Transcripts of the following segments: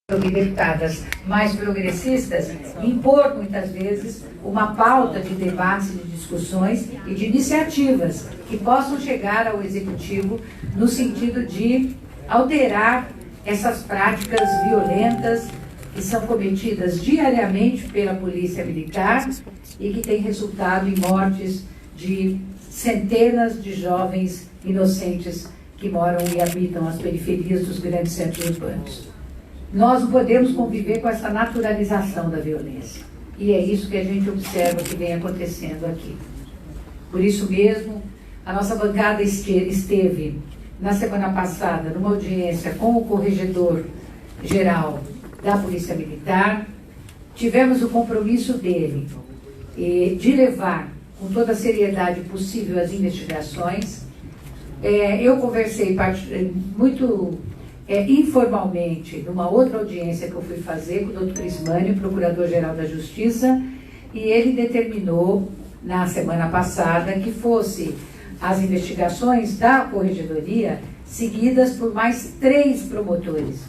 deputadas mais progressistas, impor muitas vezes uma pauta de debates, de discussões e de iniciativas que possam chegar ao Executivo no sentido de alterar essas práticas violentas que são cometidas diariamente pela Polícia Militar e que têm resultado em mortes de centenas de jovens inocentes que moram e habitam as periferias dos grandes centros urbanos. Nós não podemos conviver com essa naturalização da violência. E é isso que a gente observa que vem acontecendo aqui. Por isso mesmo, a nossa bancada esteve, na semana passada, numa audiência com o Corregedor-Geral da Polícia Militar. Tivemos o compromisso dele de levar com toda a seriedade possível as investigações. Eu conversei muito informalmente, numa outra audiência que eu fui fazer com o Dr. Crismânio, Procurador-Geral da Justiça, e ele determinou, na semana passada, que fosse as investigações da Corregedoria seguidas por mais 3 promotores,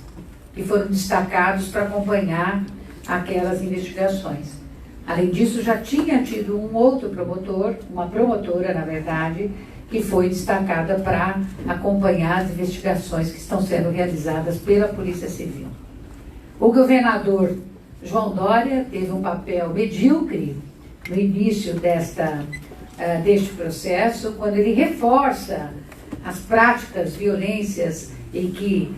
que foram destacados para acompanhar aquelas investigações. Além disso, já tinha tido um outro promotor, uma promotora, na verdade, que foi destacada para acompanhar as investigações que estão sendo realizadas pela Polícia Civil. O governador João Dória teve um papel medíocre no início deste processo, quando ele reforça as práticas, violências em que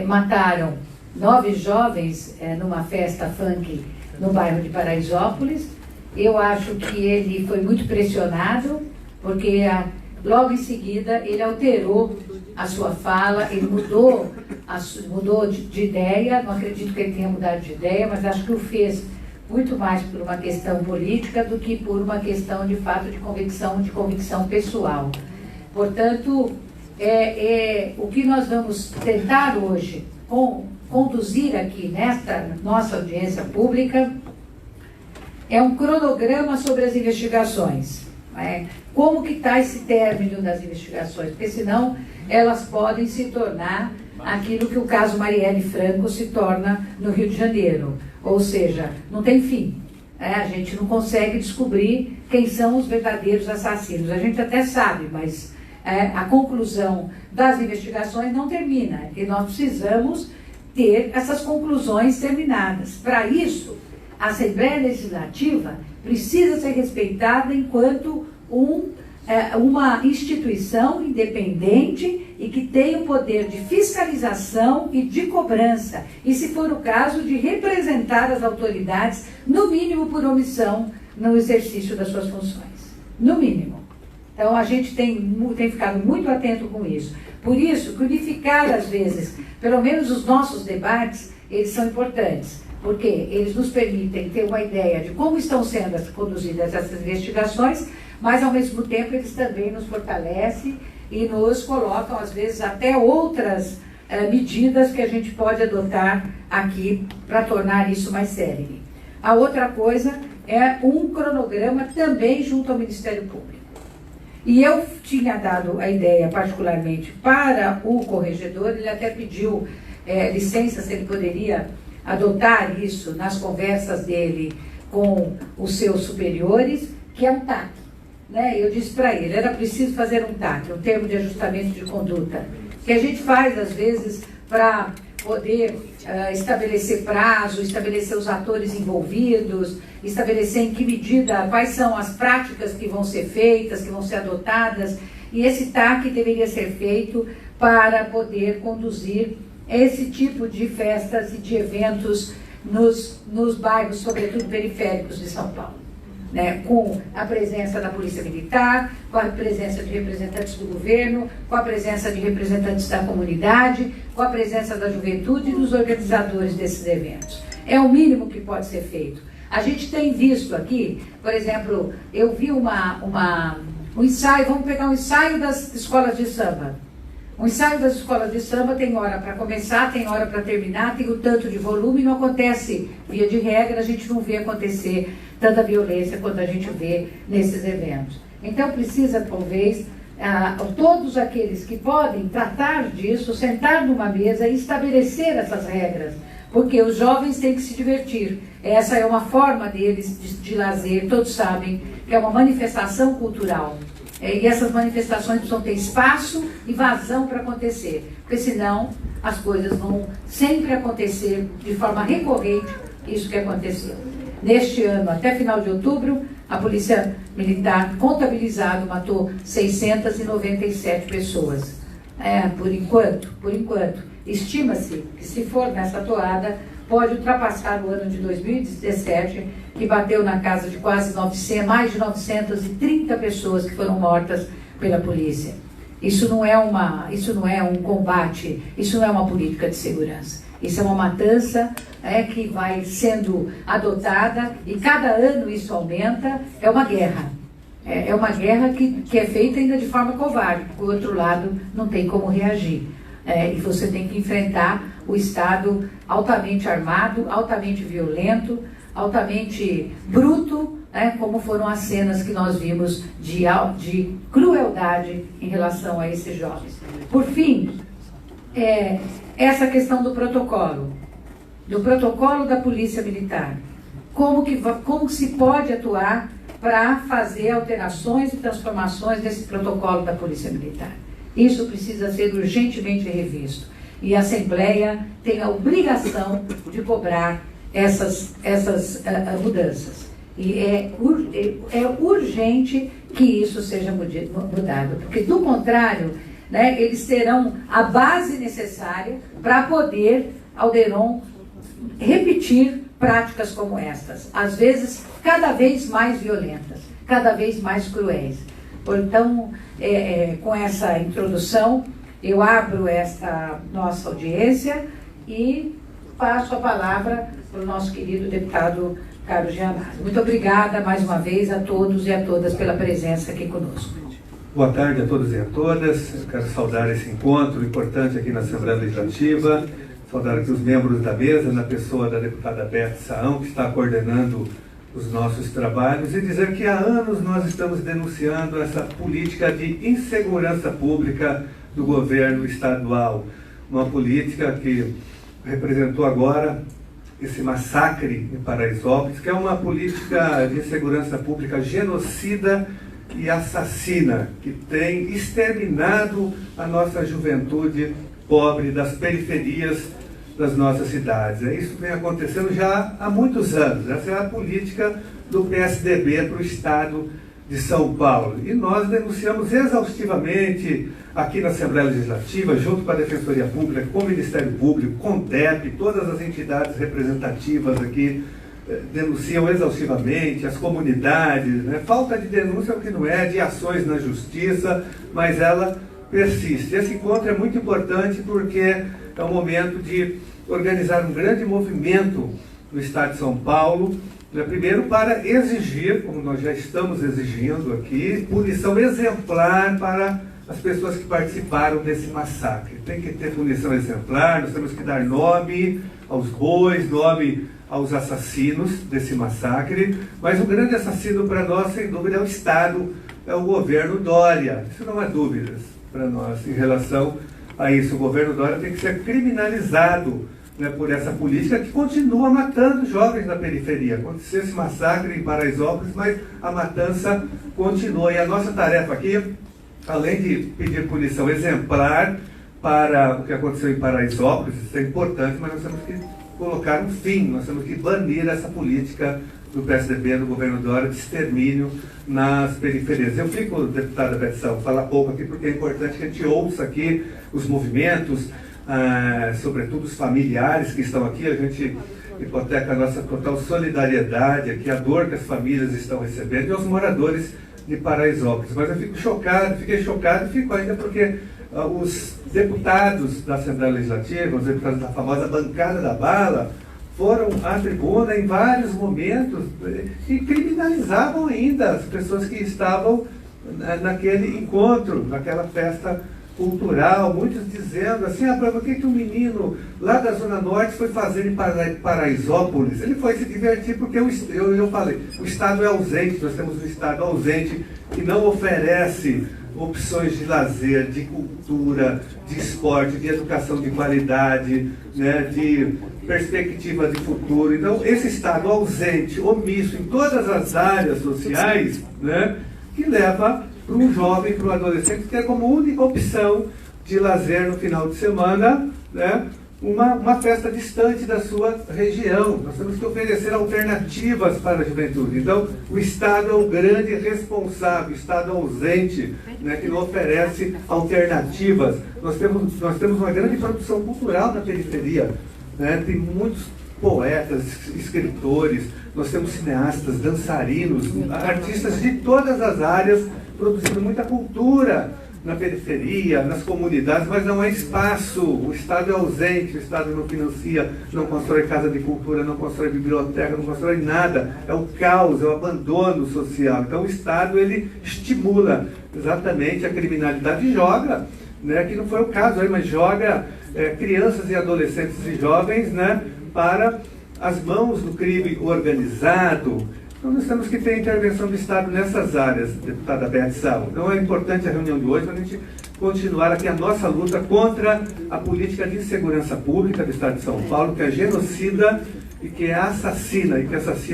mataram 9 jovens numa festa funk no bairro de Paraisópolis. Eu acho que ele foi muito pressionado, porque logo em seguida, ele alterou a sua fala, ele mudou de ideia. Não acredito que ele tenha mudado de ideia, mas acho que o fez muito mais por uma questão política do que por uma questão, de fato, de convicção pessoal. Portanto, o que nós vamos tentar hoje conduzir aqui nesta nossa audiência pública é um cronograma sobre as investigações. Como que está esse término das investigações? Porque senão elas podem se tornar aquilo que o caso Marielle Franco se torna no Rio de Janeiro. Ou seja, não tem fim. A gente não consegue descobrir quem são os verdadeiros assassinos. A gente até sabe, mas a conclusão das investigações não termina. E nós precisamos ter essas conclusões terminadas. Para isso, a Assembleia Legislativa precisa ser respeitada enquanto uma instituição independente e que tem o poder de fiscalização e de cobrança, e, se for o caso, de representar as autoridades, no mínimo por omissão, no exercício das suas funções. No mínimo. Então, a gente tem ficado muito atento com isso. Por isso, unificar, às vezes, pelo menos os nossos debates, eles são importantes, porque eles nos permitem ter uma ideia de como estão sendo conduzidas essas investigações, mas, ao mesmo tempo, eles também nos fortalecem e nos colocam, às vezes, até outras medidas que a gente pode adotar aqui para tornar isso mais célere. A outra coisa é um cronograma também junto ao Ministério Público. E eu tinha dado a ideia, particularmente, para o corregedor. Ele até pediu licença se ele poderia adotar isso nas conversas dele com os seus superiores, que é um TAC. Eu disse para ele, era preciso fazer um TAC, um termo de ajustamento de conduta, que a gente faz, às vezes, para poder estabelecer prazo, estabelecer os atores envolvidos, estabelecer em que medida, quais são as práticas que vão ser feitas, que vão ser adotadas, e esse TAC deveria ser feito para poder conduzir esse tipo de festas e de eventos nos bairros, sobretudo periféricos de São Paulo. Com a presença da Polícia Militar, com a presença de representantes do governo, com a presença de representantes da comunidade, com a presença da juventude e dos organizadores desses eventos. É o mínimo que pode ser feito. A gente tem visto aqui, por exemplo, eu vi um ensaio, vamos pegar um ensaio das escolas de samba. O ensaio das escolas de samba tem hora para começar, tem hora para terminar, tem o tanto de volume, não acontece, via de regra, a gente não vê acontecer tanta violência quanto a gente vê nesses eventos. Então precisa, talvez, todos aqueles que podem tratar disso, sentar numa mesa e estabelecer essas regras porque os jovens têm que se divertir. Essa é uma forma deles de lazer, todos sabem que é uma manifestação cultural. E essas manifestações precisam ter espaço e vazão para acontecer, porque senão as coisas vão sempre acontecer de forma recorrente, isso que aconteceu. Neste ano, até final de outubro, a Polícia Militar, contabilizado, matou 697 pessoas. Por enquanto, estima-se que, se for nessa toada, pode ultrapassar o ano de 2017, que bateu na casa de quase mais de 930 pessoas que foram mortas pela polícia. Isso não é um combate, isso não é uma política de segurança. Isso é uma matança que vai sendo adotada e cada ano isso aumenta. É uma guerra. É uma guerra que é feita ainda de forma covarde. O outro lado não tem como reagir. E você tem que enfrentar o Estado altamente armado, altamente violento, altamente bruto, como foram as cenas que nós vimos de crueldade em relação a esses jovens. Por fim, essa questão do protocolo da Polícia Militar. Como se pode atuar para fazer alterações e transformações desse protocolo da Polícia Militar? Isso precisa ser urgentemente revisto. E a Assembleia tem a obrigação de cobrar essas mudanças. E é urgente que isso seja mudado, porque, do contrário, eles terão a base necessária para poder, Alderon, repetir práticas como estas, às vezes cada vez mais violentas, cada vez mais cruéis. Então, com essa introdução, eu abro esta nossa audiência e passo a palavra para o nosso querido deputado Carlos Giannato. Muito obrigada mais uma vez a todos e a todas pela presença aqui conosco. Boa tarde a todos e a todas. Eu quero saudar esse encontro importante aqui na Assembleia Legislativa, saudar aqui os membros da mesa, na pessoa da deputada Beth Saão, que está coordenando os nossos trabalhos, e dizer que há anos nós estamos denunciando essa política de insegurança pública do governo estadual. Uma política que representou agora esse massacre em Paraisópolis, que é uma política de insegurança pública genocida e assassina, que tem exterminado a nossa juventude pobre das periferias das nossas cidades. Isso vem acontecendo já há muitos anos. Essa é a política do PSDB para o Estado de São Paulo. E nós denunciamos exaustivamente aqui na Assembleia Legislativa, junto com a Defensoria Pública, com o Ministério Público, com o DEP, todas as entidades representativas aqui denunciam exaustivamente, as comunidades, falta de denúncia é o que não é, de ações na justiça, mas ela persiste. Esse encontro é muito importante porque é um momento de organizar um grande movimento no Estado de São Paulo, primeiro para exigir, como nós já estamos exigindo aqui, punição exemplar para as pessoas que participaram desse massacre. Tem que ter punição exemplar, nós temos que dar nome aos bois, nome aos assassinos desse massacre, mas o grande assassino para nós, sem dúvida, é o Estado, é o governo Dória. Isso não há dúvidas para nós em relação a isso. O governo Dória tem que ser criminalizado por essa política que continua matando jovens na periferia. Aconteceu esse massacre em Paraisópolis, mas a matança continua. E a nossa tarefa aqui, além de pedir punição exemplar para o que aconteceu em Paraisópolis, isso é importante, mas nós temos que colocar um fim, nós temos que banir essa política do PSDB, do governo Dória, de extermínio nas periferias. Eu fico, deputada Beth Saão, falar pouco aqui, porque é importante que a gente ouça aqui os movimentos, sobretudo os familiares que estão aqui. A gente hipoteca a nossa total solidariedade aqui, a dor que as famílias estão recebendo, e aos moradores de Paraisópolis. Mas eu fiquei chocado e fico ainda porque os deputados da Assembleia Legislativa, os deputados da famosa bancada da bala, foram à tribuna em vários momentos e criminalizavam ainda as pessoas que estavam naquele encontro, naquela festa cultural, muitos dizendo assim, por que um menino lá da Zona Norte foi fazer em Paraisópolis? Ele foi se divertir porque eu falei, o Estado é ausente, nós temos um Estado ausente que não oferece opções de lazer, de cultura, de esporte, de educação de qualidade, de perspectiva de futuro. Então, esse Estado ausente, omisso em todas as áreas sociais, né, que leva para um jovem, para um adolescente, ter como única opção de lazer no final de semana, né, uma festa distante da sua região. Nós temos que oferecer alternativas para a juventude. Então, o Estado é o grande responsável, o Estado ausente, né, que não oferece alternativas. Nós temos uma grande produção cultural na periferia, né? Tem muitos poetas, escritores, nós temos cineastas, dançarinos, artistas de todas as áreas produzindo muita cultura na periferia, nas comunidades, mas não há espaço. O Estado é ausente, o Estado não financia, não constrói casa de cultura, não constrói biblioteca, não constrói nada. É o caos, é o abandono social. Então o Estado, ele estimula exatamente a criminalidade e joga, né, que não foi o caso aí, mas joga crianças e adolescentes e jovens, né, para as mãos do crime organizado. Então nós temos que ter intervenção do Estado nessas áreas, deputada Beth Saúl. Então é importante a reunião de hoje para a gente continuar aqui a nossa luta contra a política de insegurança pública do Estado de São Paulo, que é genocida e que assassina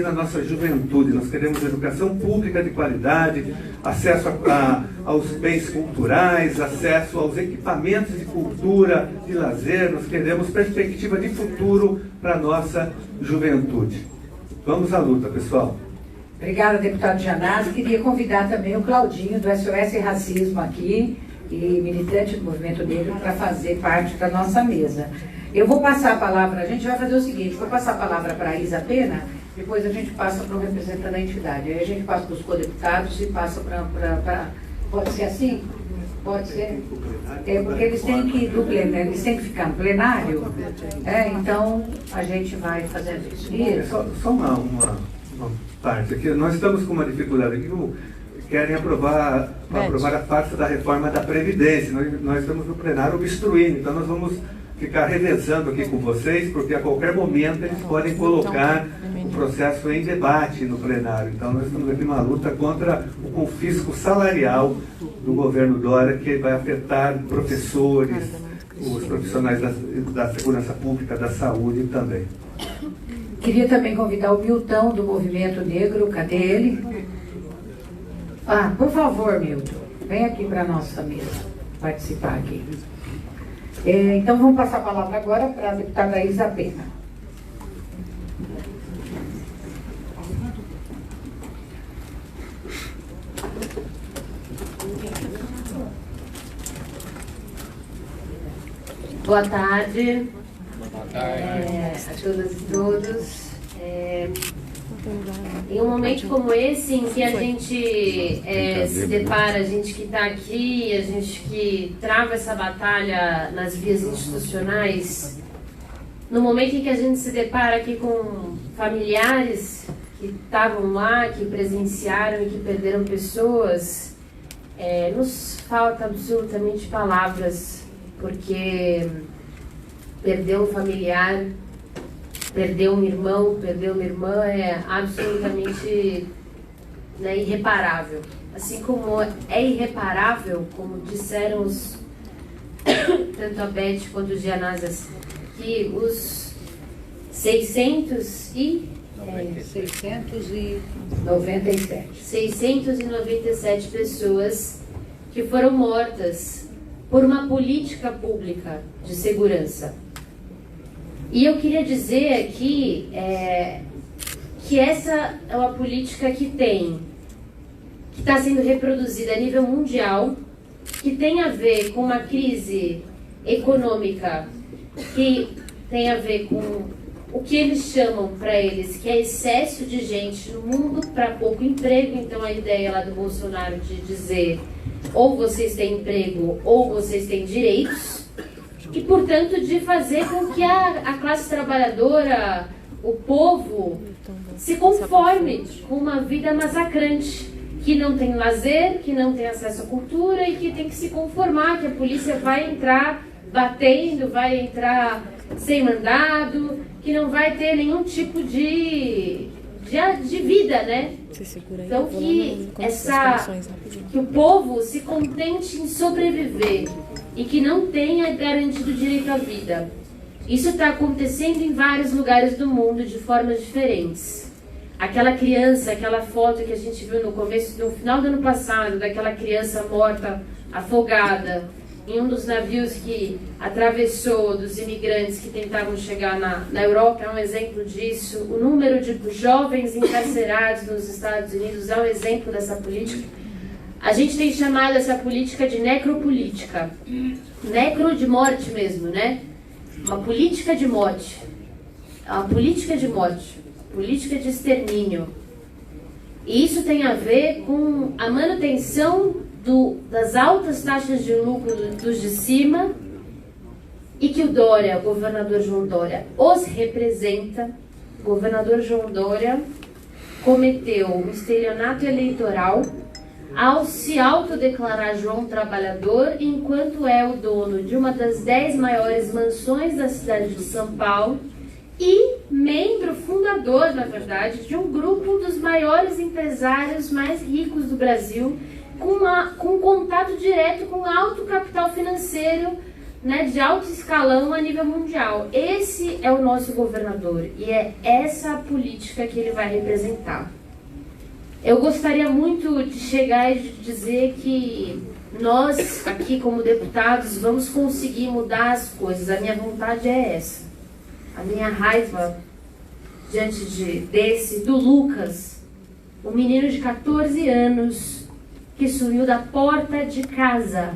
a nossa juventude. Nós queremos educação pública de qualidade, acesso aos bens culturais, acesso aos equipamentos de cultura, de lazer. Nós queremos perspectiva de futuro para a nossa juventude. Vamos à luta, pessoal. Obrigada, deputado Gianazzi. Queria convidar também o Claudinho, do SOS Racismo aqui, e militante do Movimento Negro, para fazer parte da nossa mesa. Eu vou passar a palavra, a gente vai fazer o seguinte, vou passar a palavra para a Isa Pena, depois a gente passa para o representante da entidade. Aí a gente passa para os co-deputados e passa para... Pode ser assim? Pode ser? Porque eles têm que ir do plenário, eles têm que ficar no plenário. Então a gente vai fazendo isso. Só uma parte aqui. Nós estamos com uma dificuldade aqui. Querem aprovar a parte da reforma da Previdência. Nós estamos no plenário obstruindo, então nós vamos ficar revezando aqui com vocês, porque a qualquer momento eles podem colocar o processo em debate no plenário. Então nós estamos aqui numa luta contra o confisco salarial do governo Dória, que vai afetar professores, os profissionais da segurança pública, da saúde também. Queria também convidar o Milton, do Movimento Negro. Cadê ele? Por favor, Milton, vem aqui para a nossa mesa participar aqui. Então vamos passar a palavra agora para a deputada Isa Pena. Boa tarde. A todas e todos. Em um momento como esse, em que a gente se depara, a gente que está aqui, a gente que trava essa batalha nas vias institucionais, no momento em que a gente se depara aqui com familiares que estavam lá, que presenciaram e que perderam pessoas, nos falta absolutamente palavras, porque perder um familiar, perder um irmão, perder uma irmã é absolutamente irreparável. Assim como é irreparável, como disseram tanto a Beth quanto o Gianazzi, que os 697 pessoas que foram mortas por uma política pública de segurança. E eu queria dizer aqui que essa é uma política que está sendo reproduzida a nível mundial, que tem a ver com uma crise econômica, que tem a ver com o que eles chamam para eles, que é excesso de gente no mundo para pouco emprego. Então a ideia lá do Bolsonaro de dizer ou vocês têm emprego ou vocês têm direitos, e, portanto, de fazer com que a classe trabalhadora, o povo, se conforme com uma vida massacrante, que não tem lazer, que não tem acesso à cultura e que tem que se conformar, que a polícia vai entrar batendo, vai entrar sem mandado, que não vai ter nenhum tipo de vida, né? Então, que o povo se contente em sobreviver e que não tenha garantido direito à vida. Isso está acontecendo em vários lugares do mundo de formas diferentes. Aquela criança, aquela foto que a gente viu no final do ano passado, daquela criança morta, afogada, em um dos navios que atravessou, dos imigrantes que tentavam chegar na Europa, é um exemplo disso. O número de jovens encarcerados nos Estados Unidos é um exemplo dessa política. A gente tem chamado essa política de necropolítica. Necro de morte mesmo, né? Uma política de morte. Uma política de morte. Política de extermínio. E isso tem a ver com a manutenção das altas taxas de lucro dos de cima, e que o Dória, o governador João Dória, os representa. O governador João Dória cometeu um estelionato eleitoral ao se autodeclarar João Trabalhador, enquanto é o dono de uma das 10 maiores mansões da cidade de São Paulo e membro fundador, na verdade, de um grupo dos maiores empresários mais ricos do Brasil, com contato direto com alto capital financeiro, né, de alto escalão a nível mundial. Esse é o nosso governador e é essa a política que ele vai representar. Eu gostaria muito de chegar e dizer que nós, aqui como deputados, vamos conseguir mudar as coisas. A minha vontade é essa. A minha raiva diante do Lucas, um menino de 14 anos que sumiu da porta de casa.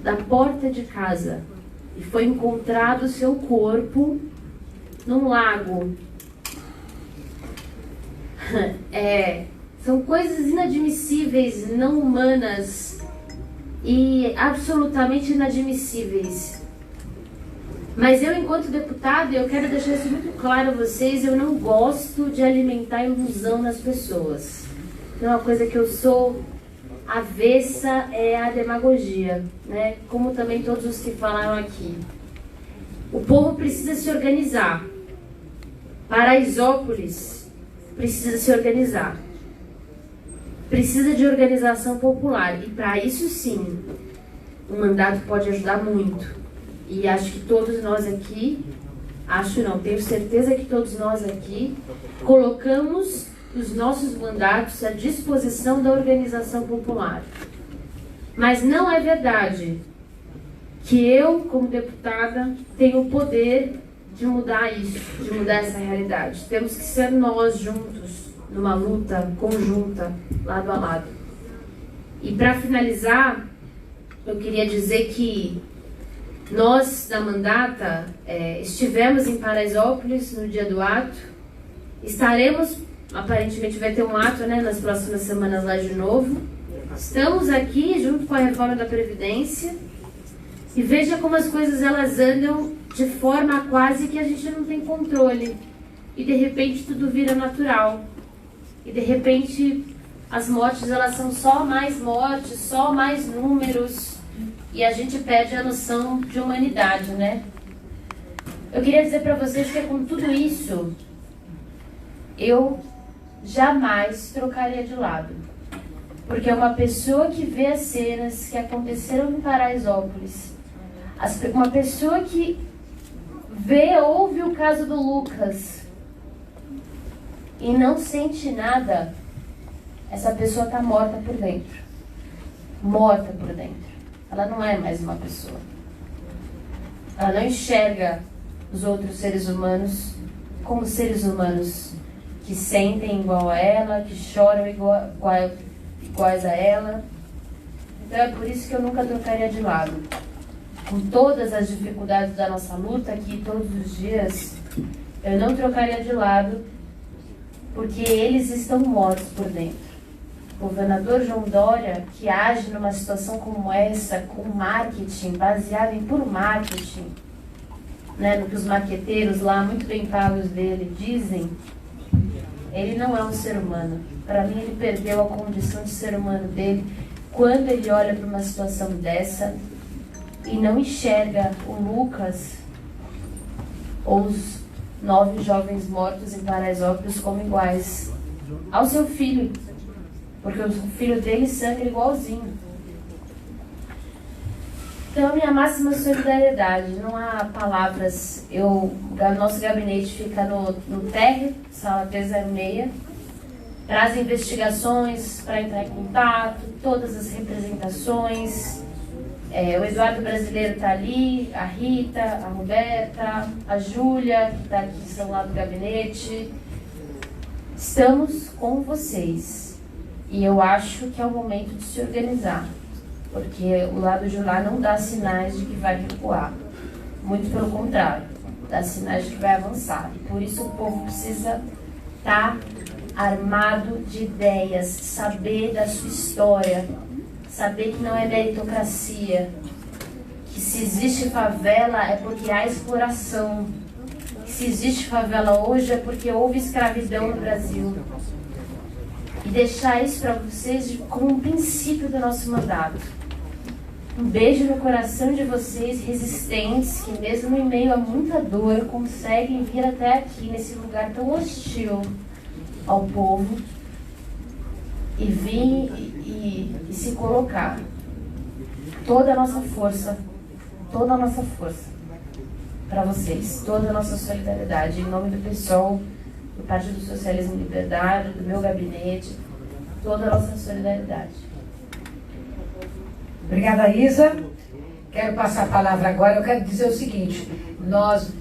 Da porta de casa. E foi encontrado seu corpo num lago. São coisas inadmissíveis, não humanas e absolutamente inadmissíveis. Mas eu, enquanto deputada, eu quero deixar isso muito claro a vocês, eu não gosto de alimentar ilusão nas pessoas. Então, uma coisa que eu sou avessa é a demagogia, né? Como também todos os que falaram aqui. O povo precisa se organizar. Paraisópolis precisa se organizar. Precisa de organização popular. E para isso, sim, o mandato pode ajudar muito. E acho que todos nós aqui, tenho certeza que todos nós aqui colocamos os nossos mandatos à disposição da organização popular. Mas não é verdade que eu, como deputada, tenho o poder de mudar isso, de mudar essa realidade. Temos que ser nós juntos, numa luta conjunta, lado a lado. E para finalizar, eu queria dizer que nós, da Mandata, estivemos em Paraisópolis no dia do ato, estaremos, aparentemente vai ter um ato, né, nas próximas semanas lá de novo. Estamos aqui junto com a reforma da Previdência e veja como as coisas elas andam de forma quase que a gente não tem controle. E de repente tudo vira natural. E de repente as mortes elas são só mais mortes, só mais números. E a gente perde a noção de humanidade, né? Eu queria dizer para vocês que com tudo isso, eu jamais trocaria de lado. Porque uma pessoa que vê as cenas que aconteceram em Paraisópolis, uma pessoa que ouve o caso do Lucas e não sente nada, essa pessoa está morta por dentro. Morta por dentro. Ela não é mais uma pessoa. Ela não enxerga os outros seres humanos como seres humanos que sentem igual a ela, que choram iguais a ela. Então é por isso que eu nunca trocaria de lado. Com todas as dificuldades da nossa luta aqui todos os dias, eu não trocaria de lado, porque eles estão mortos por dentro. O governador João Dória, que age numa situação como essa, com marketing, baseado em puro marketing, né, no que os marqueteiros lá, muito bem pagos dele, dizem, ele não é um ser humano. Para mim, ele perdeu a condição de ser humano dele quando ele olha para uma situação dessa e não enxerga o Lucas ou os 9 jovens mortos em Paraisópolis como iguais ao seu filho. Porque o filho dele sangra igualzinho. Então, a minha máxima solidariedade, não há palavras. Nosso gabinete fica no térreo, sala P06, para as investigações, para entrar em contato, todas as representações. O Eduardo Brasileiro está ali, a Rita, a Roberta, a Júlia, que está aqui, estão lá do gabinete. Estamos com vocês. E eu acho que é o momento de se organizar, porque o lado de lá não dá sinais de que vai recuar. Muito pelo contrário, dá sinais de que vai avançar. E por isso o povo precisa estar armado de ideias, saber da sua história, saber que não é meritocracia, que se existe favela é porque há exploração, que se existe favela hoje é porque houve escravidão no Brasil. E deixar isso para vocês como um princípio do nosso mandato. Um beijo no coração de vocês, resistentes, que mesmo em meio a muita dor, conseguem vir até aqui, nesse lugar tão hostil ao povo, e vir e se colocar. Toda a nossa força para vocês, toda a nossa solidariedade, em nome do PSOL, do Partido Socialismo e Liberdade, do meu gabinete, toda a nossa solidariedade. Obrigada, Isa. Quero passar a palavra agora. Eu quero dizer o seguinte, nós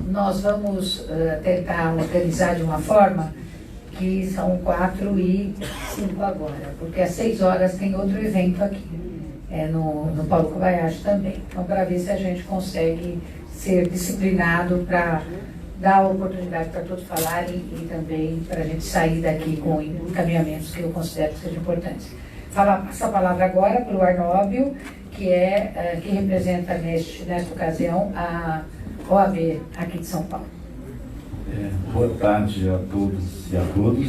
vamos tentar organizar de uma forma que são 4h05 agora, porque às 6 horas tem outro evento aqui, no Paulo Kobayashi também. Então, para ver se a gente consegue ser disciplinado para dar a oportunidade para todos falarem e também para a gente sair daqui com encaminhamentos que eu considero que sejam importantes. Passo a palavra agora para o Arnóbio, que representa nesta ocasião a OAB aqui de São Paulo. Boa tarde a todos e a todas.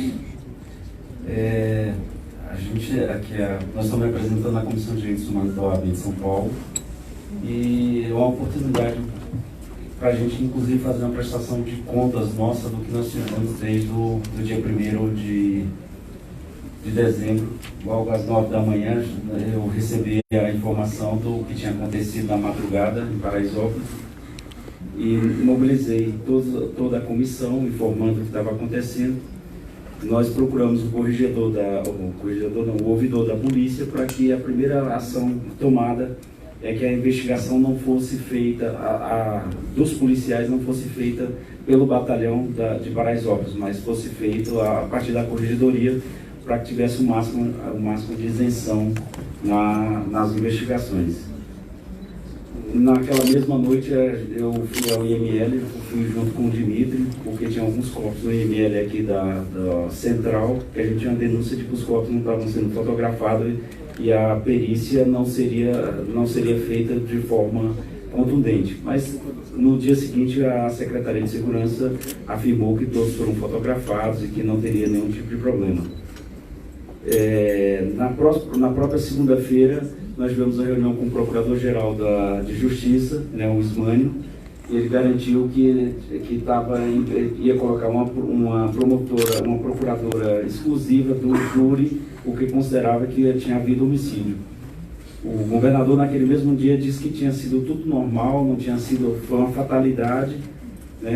Nós estamos representando a Comissão de Direitos Humanos da OAB de São Paulo e é uma oportunidade para a gente, inclusive, fazer uma prestação de contas nossa do que nós fizemos desde o dia 1º de dezembro, logo às 9 da manhã, eu recebi a informação do que tinha acontecido na madrugada em Paraisópolis e mobilizei toda a comissão, informando o que estava acontecendo. Nós procuramos o ouvidor da polícia para que a primeira ação tomada é que a investigação não fosse feita, dos policiais não fosse feita pelo batalhão de Paraisópolis, mas fosse feita a partir da corregedoria, para que tivesse o máximo de isenção nas investigações. Naquela mesma noite eu fui ao IML, fui junto com o Dimitri, porque tinha alguns corpos no IML aqui da Central, que a gente tinha uma denúncia de que os corpos não estavam sendo fotografados e a perícia não seria feita de forma contundente. Mas no dia seguinte a Secretaria de Segurança afirmou que todos foram fotografados e que não teria nenhum tipo de problema. Na própria segunda-feira, nós tivemos a reunião com o Procurador-Geral de Justiça, o Ismânio, e ele garantiu que ia colocar uma procuradora exclusiva do júri, porque considerava que tinha havido homicídio. O governador, naquele mesmo dia, disse que tinha sido tudo normal, foi uma fatalidade,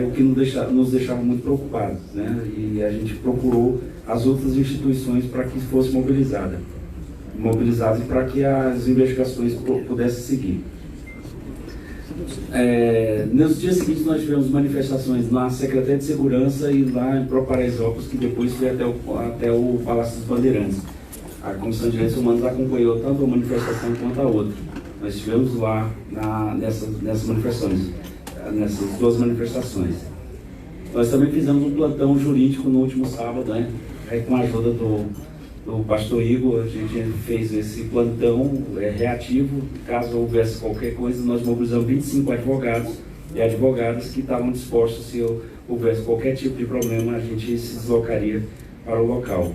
o que nos deixava muito preocupados, e a gente procurou as outras instituições para que fosse mobilizadas e para que as investigações pudessem seguir. Nos dias seguintes nós tivemos manifestações na Secretaria de Segurança e lá em Paraisópolis, que depois foi até o Palácio dos Bandeirantes. A Comissão de Direitos Humanos acompanhou tanto a manifestação quanto a outra. Nós estivemos lá nessas duas manifestações. Nós também fizemos um plantão jurídico no último sábado, com a ajuda do pastor Igor. A gente fez esse plantão reativo. Caso houvesse qualquer coisa, nós mobilizamos 25 advogados e advogadas que estavam dispostos, se houvesse qualquer tipo de problema, a gente se deslocaria para o local.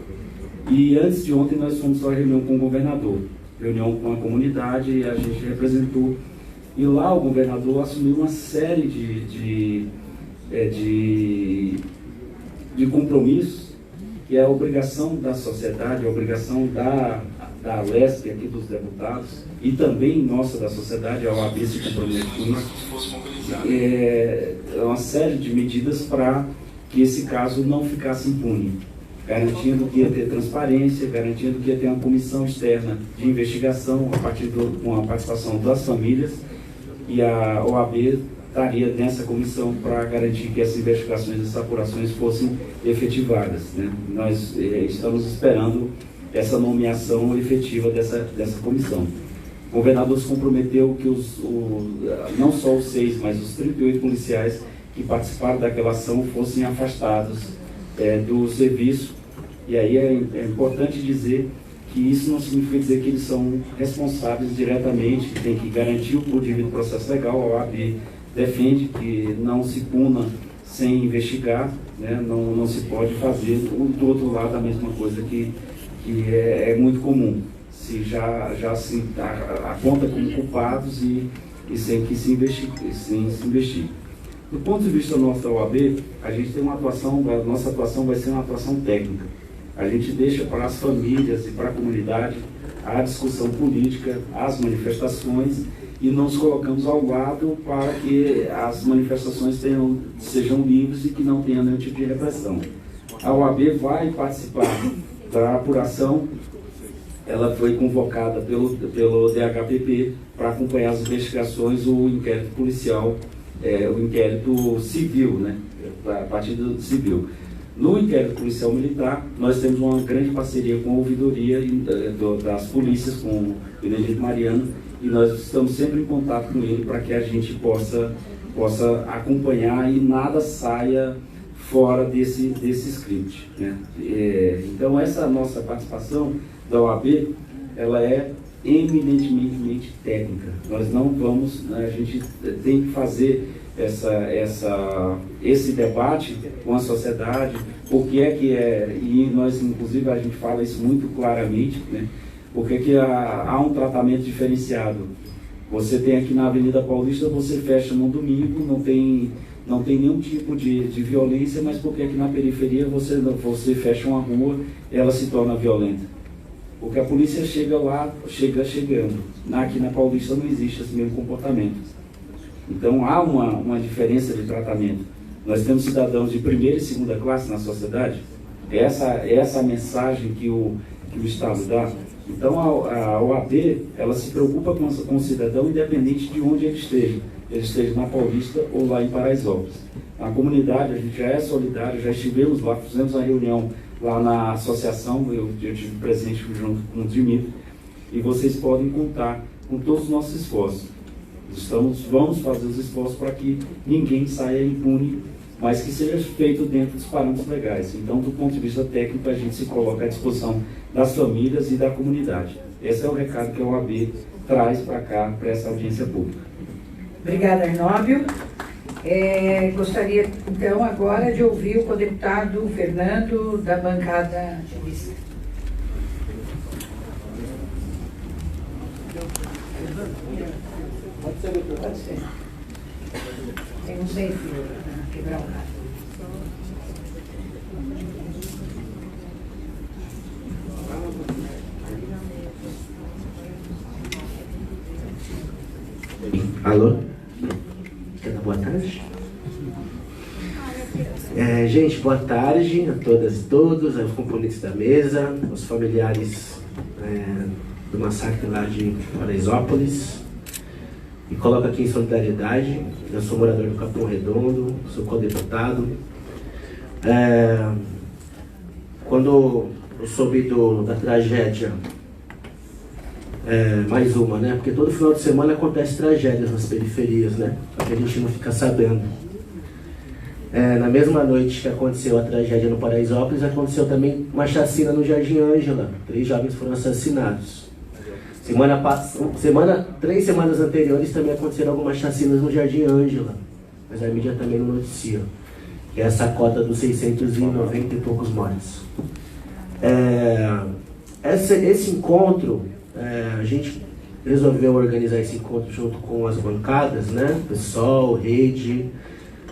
E antes de ontem nós fomos a reunião com o governador, reunião com a comunidade, e a gente representou. E lá o governador assumiu uma série de compromissos, que é a obrigação da sociedade, a obrigação da LESP, aqui dos deputados, e também nossa da sociedade, a OAB se compromete com isso, é uma série de medidas para que esse caso não ficasse impune, garantindo que ia ter transparência, garantindo que ia ter uma comissão externa de investigação com a participação das famílias, e a OAB estaria nessa comissão para garantir que essas investigações, essas apurações fossem efetivadas, né? Nós estamos esperando essa nomeação efetiva dessa comissão. O governador se comprometeu que não só os 6, mas os 38 policiais que participaram daquela ação fossem afastados do serviço. E aí é importante dizer que isso não significa dizer que eles são responsáveis diretamente, que tem que garantir o devido processo legal. A OAB defende que não se puna sem investigar, né? Não se pode fazer do outro lado a mesma coisa que é muito comum. Se já se aponta como culpados e sem que se investigue. Do ponto de vista da nossa OAB, a gente tem uma atuação, a nossa atuação vai ser uma atuação técnica. A gente deixa para as famílias e para a comunidade a discussão política, as manifestações, e nos colocamos ao lado para que as manifestações sejam livres e que não tenha nenhum tipo de repressão. A OAB vai participar da apuração. Ela foi convocada pelo DHPP para acompanhar as investigações, o inquérito policial, o inquérito civil, né, a partir do civil. No inquérito policial militar, nós temos uma grande parceria com a ouvidoria das polícias, com o Benedito Mariano, e nós estamos sempre em contato com ele para que a gente possa acompanhar e nada saia fora desse script, né? Então, essa nossa participação da OAB, ela é eminentemente técnica. Nós não vamos, né, a gente tem que fazer esse debate com a sociedade, porque e nós, inclusive, a gente fala isso muito claramente, né? Porque que há um tratamento diferenciado. Você tem aqui na Avenida Paulista, você fecha no domingo, não tem nenhum tipo de violência, mas porque aqui na periferia você fecha uma rua, ela se torna violenta. Porque a polícia chega lá, chegando. Aqui na Paulista não existe esse mesmo comportamento. Então há uma diferença de tratamento. Nós temos cidadãos de primeira e segunda classe na sociedade. Essa é a mensagem que o Estado dá. Então a OAB, ela se preocupa com o cidadão independente de onde ele esteja na Paulista ou lá em Paraisópolis. A comunidade, a gente já é solidário, já estivemos lá, fizemos uma reunião lá na associação, eu tive presente junto com o Dimitri, e vocês podem contar com todos os nossos esforços. Vamos fazer os esforços para que ninguém saia impune, mas que seja feito dentro dos parâmetros legais. Então, do ponto de vista técnico, a gente se coloca à disposição das famílias e da comunidade. Esse é o recado que a OAB traz para cá, para essa audiência pública. Obrigada, Arnóbio. Gostaria, então, agora de ouvir o co-deputado Fernando, da bancada ativista. Pode ser. Tem um sem fio para quebrar o galho. Alô? Boa tarde. Gente, boa tarde a todas e todos, aos componentes da mesa, aos familiares do massacre lá de Paraisópolis. Me coloco aqui em solidariedade. Eu sou morador do Capão Redondo, sou co-deputado. Quando eu soube da tragédia, mais uma, né? Porque todo final de semana acontece tragédias nas periferias, né? Só que a gente não fica sabendo. Na mesma noite que aconteceu a tragédia no Paraisópolis, aconteceu também uma chacina no Jardim Ângela. 3 jovens foram assassinados. 3 semanas anteriores também aconteceram algumas chacinas no Jardim Ângela, mas a mídia também não noticia, que é essa cota dos 690 e poucos mortos. Esse encontro, a gente resolveu organizar esse encontro junto com as bancadas, né? PSOL, Rede,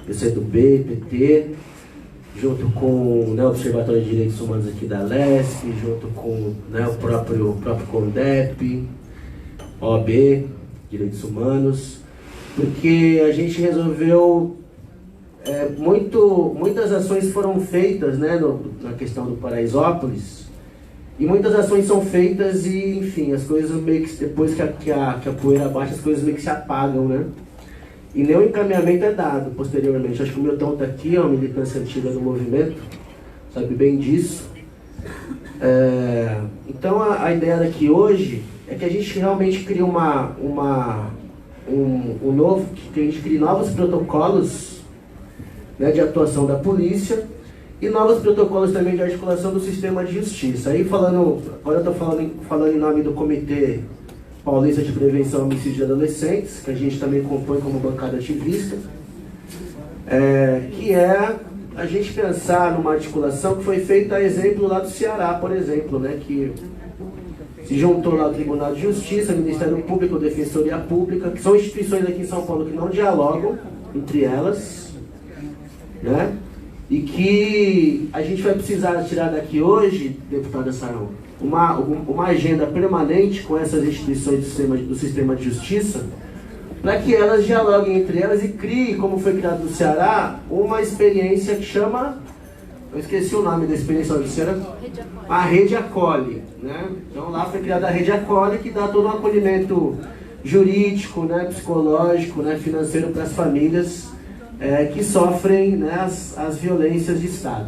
PCdoB, PT, junto com, né, o Observatório de Direitos Humanos aqui da LESP, junto com, né, o próprio CONDEP, OAB, Direitos Humanos, porque a gente resolveu, muitas ações foram feitas, né, na questão do Paraisópolis, e muitas ações são feitas e, enfim, as coisas meio que, depois que a poeira baixa, as coisas meio que se apagam, né? E nenhum encaminhamento é dado posteriormente. Acho que o Milton está aqui, é uma militância antiga do movimento, sabe bem disso. Então a ideia daqui hoje é que a gente realmente crie que a gente crie novos protocolos, né, de atuação da polícia e novos protocolos também de articulação do sistema de justiça. Aí agora eu estou falando em nome do Comitê Paulista de Prevenção ao Homicídio de Adolescentes, que a gente também compõe como bancada ativista, que é a gente pensar numa articulação que foi feita a exemplo lá do Ceará, por exemplo, né, que se juntou lá o Tribunal de Justiça, o Ministério Público, a Defensoria Pública, que são instituições aqui em São Paulo que não dialogam entre elas, né, e que a gente vai precisar tirar daqui hoje, deputada Sarão, uma agenda permanente com essas instituições do sistema de justiça, para que elas dialoguem entre elas e criem, como foi criado no Ceará, uma experiência que chama, eu esqueci o nome da experiência do Ceará, a Rede Acolhe, né? Então lá foi criada a Rede Acolhe, que dá todo um acolhimento jurídico, né, psicológico, né, financeiro para as famílias que sofrem, né, as violências de Estado.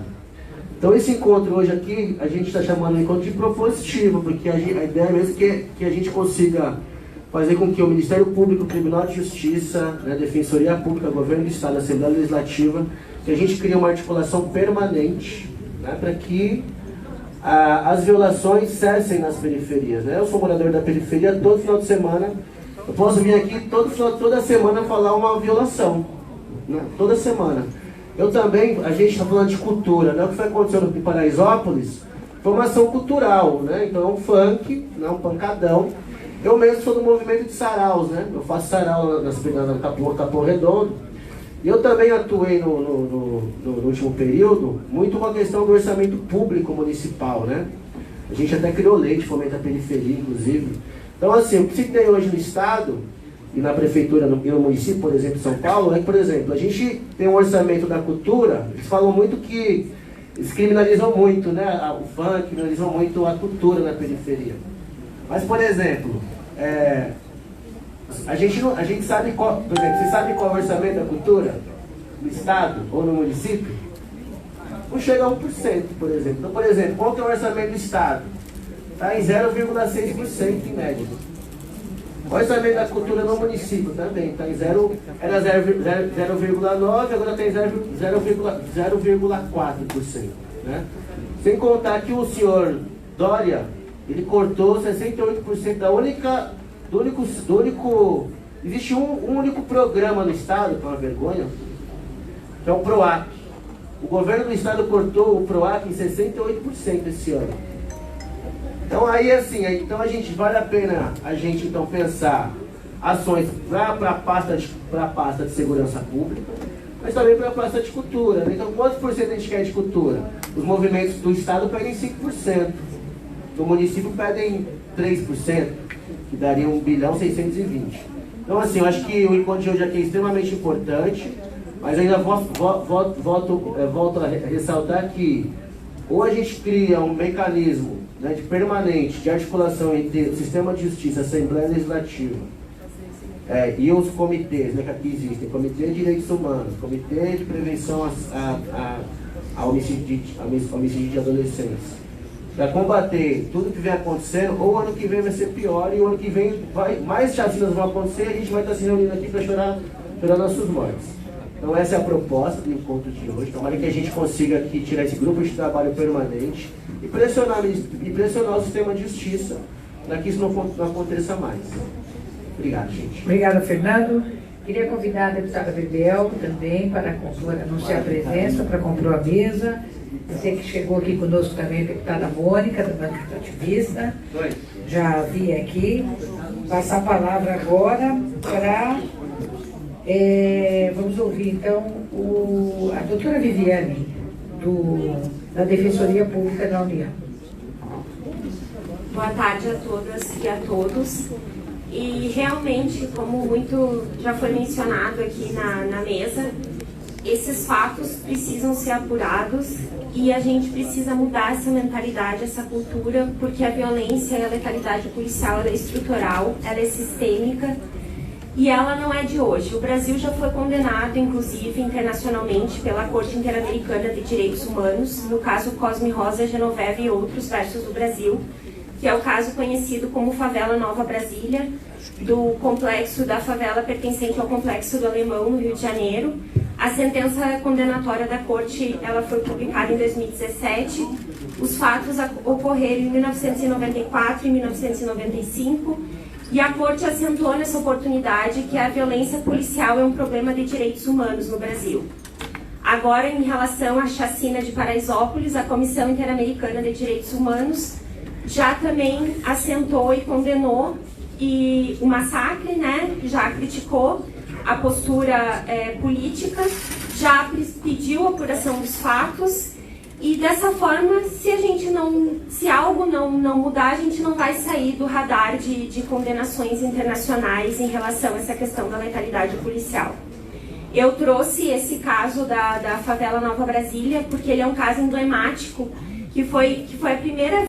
Então esse encontro hoje aqui, a gente está chamando de encontro de propositivo, porque a ideia mesmo é que a gente consiga fazer com que o Ministério Público, o Tribunal de Justiça, né, Defensoria Pública, Governo do Estado, Assembleia Legislativa, que a gente crie uma articulação permanente, né, para que as violações cessem nas periferias, né? Eu sou morador da periferia, todo final de semana, eu posso vir aqui toda semana falar uma violação, né? Toda semana. Eu também, a gente está falando de cultura, né? O que foi acontecendo em Paraisópolis foi uma ação cultural, né? Então é um funk, né? Um pancadão. Eu mesmo sou do movimento de saraus, né? Eu faço sarau na Capão Redondo. E eu também atuei no último período muito com a questão do orçamento público municipal, né? A gente até criou lei de fomento à periferia, inclusive. Então, assim, o que se tem hoje no Estado e na prefeitura e no município, por exemplo, São Paulo, é que, por exemplo, a gente tem um orçamento da cultura, eles falam muito que eles criminalizam muito, né? O funk, criminalizam muito a cultura na periferia. Mas, por exemplo, a gente sabe qual, por exemplo, você sabe qual é o orçamento da cultura no Estado ou no município? Não chega a 1%, por exemplo. Então, por exemplo, qual que é o orçamento do Estado? Está em 0,6% em média. O orçamento da cultura no município também está em era 0,9%, agora está em 0,4%. Né? Sem contar que o senhor Dória, ele cortou 68% existe um único programa no Estado, que é uma vergonha, que é o PROAC. O governo do Estado cortou o PROAC em 68% esse ano. Então aí assim, então vale a pena a gente então pensar ações para a pasta de segurança pública, mas também para a pasta de cultura. Então quantos por cento a gente quer de cultura? Os movimentos do Estado pedem 5%, do município pedem 3%, que daria 1.620 bilhão. Então assim, eu acho que o encontro de hoje aqui é extremamente importante, mas ainda volto a ressaltar que ou a gente cria um mecanismo, né, permanente de articulação entre o sistema de justiça, a Assembleia Legislativa e os comitês, né, que aqui existem, Comitê de Direitos Humanos, Comitê de Prevenção ao homicídio de adolescentes, para combater tudo que vem acontecendo, ou o ano que vem vai ser pior, e o ano que vem mais chacinas vão acontecer, e a gente vai estar se reunindo aqui para chorar nossos mortes. Então essa é a proposta do encontro de hoje. Tomara que a gente consiga aqui tirar esse grupo de trabalho permanente e pressionar o sistema de justiça para que isso não aconteça mais. Obrigado, gente. Obrigada, Fernando. Queria convidar a deputada Bebel também para anunciar a presença, para compor a mesa. Eu sei que chegou aqui conosco também a deputada Mônica, da bancada ativista. Já vi aqui. Passar a palavra agora para... vamos ouvir então a doutora Viviane da Defensoria Pública da União. Boa tarde a todas e a todos. E realmente, como muito já foi mencionado aqui na mesa, esses fatos precisam ser apurados e a gente precisa mudar essa mentalidade, essa cultura, porque a violência e a letalidade policial ela é estrutural, ela é sistêmica e ela não é de hoje. O Brasil já foi condenado, inclusive, internacionalmente pela Corte Interamericana de Direitos Humanos, no caso Cosme Rosa Genoveva e outros versus o Brasil, que é o caso conhecido como Favela Nova Brasília, do complexo da favela pertencente ao Complexo do Alemão, no Rio de Janeiro. A sentença condenatória da Corte ela foi publicada em 2017. Os fatos ocorreram em 1994 e 1995, e a Corte assentou nessa oportunidade que a violência policial é um problema de direitos humanos no Brasil. Agora, em relação à chacina de Paraisópolis, a Comissão Interamericana de Direitos Humanos já também assentou e condenou o massacre, né? Já criticou a postura política, já pediu a apuração dos fatos e dessa forma, se algo não mudar, a gente não vai sair do radar de condenações internacionais em relação a essa questão da letalidade policial. Eu trouxe esse caso da Favela Nova Brasília porque ele é um caso emblemático que foi a primeira